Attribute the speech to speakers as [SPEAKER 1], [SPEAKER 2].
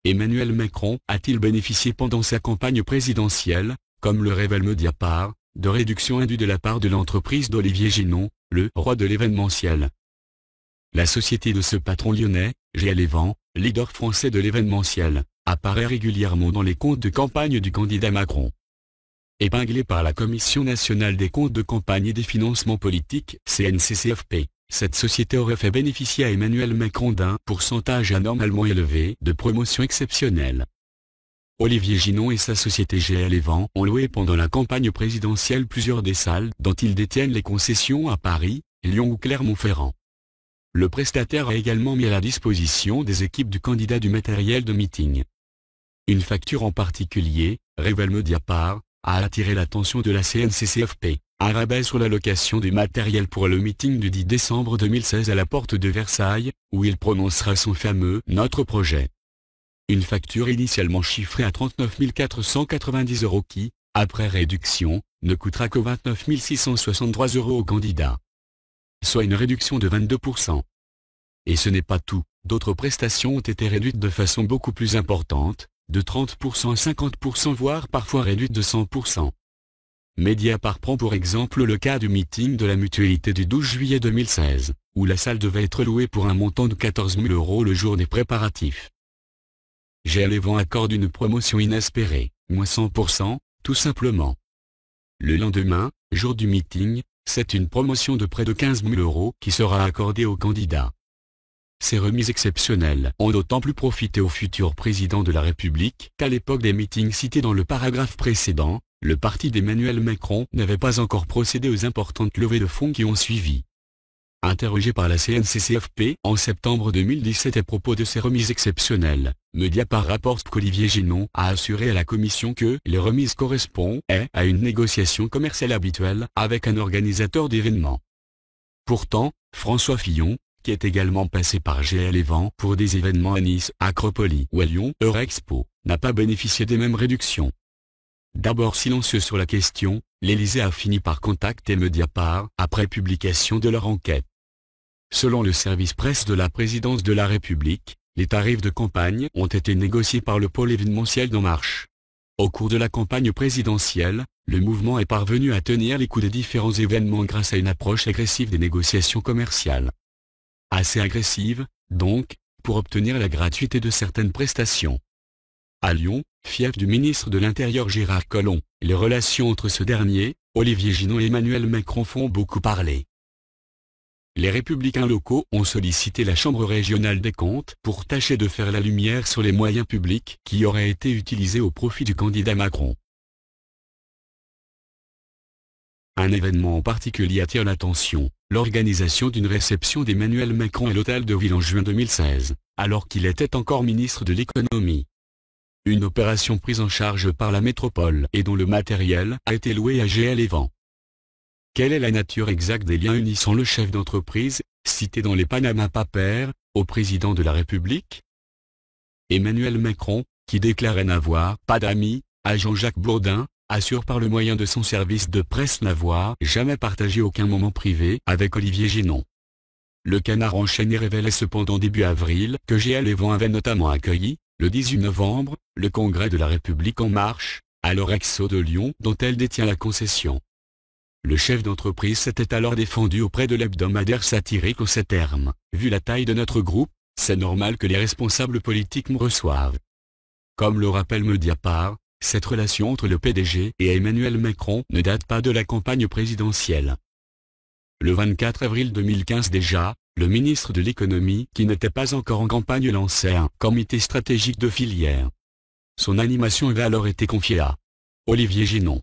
[SPEAKER 1] Emmanuel Macron a-t-il bénéficié pendant sa campagne présidentielle, comme le révèle Mediapart, de réductions indues de la part de l'entreprise d'Olivier Ginon, le roi de l'événementiel? La société de ce patron lyonnais, GL Event, leader français de l'événementiel, apparaît régulièrement dans les comptes de campagne du candidat Macron. Épinglée par la Commission nationale des comptes de campagne et des financements politiques, CNCCFP, cette société aurait fait bénéficier à Emmanuel Macron d'un pourcentage anormalement élevé de promotion exceptionnelle. Olivier Ginon et sa société GL Event ont loué pendant la campagne présidentielle plusieurs des salles dont ils détiennent les concessions à Paris, Lyon ou Clermont-Ferrand. Le prestataire a également mis à la disposition des équipes du candidat du matériel de meeting. Une facture en particulier, révèle Mediapart, a attiré l'attention de la CNCCFP, un rabais sur la location du matériel pour le meeting du 10 décembre 2016 à la porte de Versailles, où il prononcera son fameux « Notre projet ». Une facture initialement chiffrée à 39 490 € qui, après réduction, ne coûtera que 29 663 € au candidat. Soit une réduction de 22%. Et ce n'est pas tout, d'autres prestations ont été réduites de façon beaucoup plus importante, de 30% à 50% voire parfois réduites de 100%. Mediapart prend pour exemple le cas du meeting de la Mutualité du 12 juillet 2016, où la salle devait être louée pour un montant de 14 000 € le jour des préparatifs. GL Event accorde une promotion inespérée, moins 100%, tout simplement. Le lendemain, jour du meeting, c'est une promotion de près de 15 000 € qui sera accordée au candidat. Ces remises exceptionnelles ont d'autant plus profité au futur président de la République qu'à l'époque des meetings cités dans le paragraphe précédent, le parti d'Emmanuel Macron n'avait pas encore procédé aux importantes levées de fonds qui ont suivi. Interrogé par la CNCCFP en septembre 2017 à propos de ces remises exceptionnelles, Mediapart rapporte qu'Olivier Ginon a assuré à la commission que les remises correspondaient à une négociation commerciale habituelle avec un organisateur d'événements. Pourtant, François Fillon, qui est également passé par GL Event pour des événements à Nice, Acropolis ou à Lyon, Eurexpo, n'a pas bénéficié des mêmes réductions. D'abord silencieux sur la question, l'Élysée a fini par contacter Mediapart après publication de leur enquête. Selon le service presse de la présidence de la République, les tarifs de campagne ont été négociés par le pôle événementiel d'En Marche. Au cours de la campagne présidentielle, le mouvement est parvenu à tenir les coûts des différents événements grâce à une approche agressive des négociations commerciales. Assez agressive, donc, pour obtenir la gratuité de certaines prestations. À Lyon, fief du ministre de l'Intérieur Gérard Collomb, les relations entre ce dernier, Olivier Ginon et Emmanuel Macron font beaucoup parler. Les républicains locaux ont sollicité la Chambre régionale des comptes pour tâcher de faire la lumière sur les moyens publics qui auraient été utilisés au profit du candidat Macron. Un événement en particulier attire l'attention, l'organisation d'une réception d'Emmanuel Macron à l'hôtel de Ville en juin 2016, alors qu'il était encore ministre de l'économie. Une opération prise en charge par la métropole et dont le matériel a été loué à GL Event. Quelle est la nature exacte des liens unissant le chef d'entreprise, cité dans les Panama Papers, au président de la République? Emmanuel Macron, qui déclarait n'avoir pas d'amis, à Jean-Jacques Bourdin, assure par le moyen de son service de presse n'avoir jamais partagé aucun moment privé avec Olivier Ginon. Le Canard enchaîné révélait cependant début avril que GL Event avait notamment accueilli, le 18 novembre, le Congrès de la République En Marche, à l'Eurexpo de Lyon dont elle détient la concession. Le chef d'entreprise s'était alors défendu auprès de l'hebdomadaire satirique en ces termes: « Vu la taille de notre groupe, c'est normal que les responsables politiques me reçoivent. » Comme le rappelle Mediapart, cette relation entre le PDG et Emmanuel Macron ne date pas de la campagne présidentielle. Le 24 avril 2015 déjà, le ministre de l'économie, qui n'était pas encore en campagne, lançait un comité stratégique de filière. Son animation avait alors été confiée à Olivier Ginon.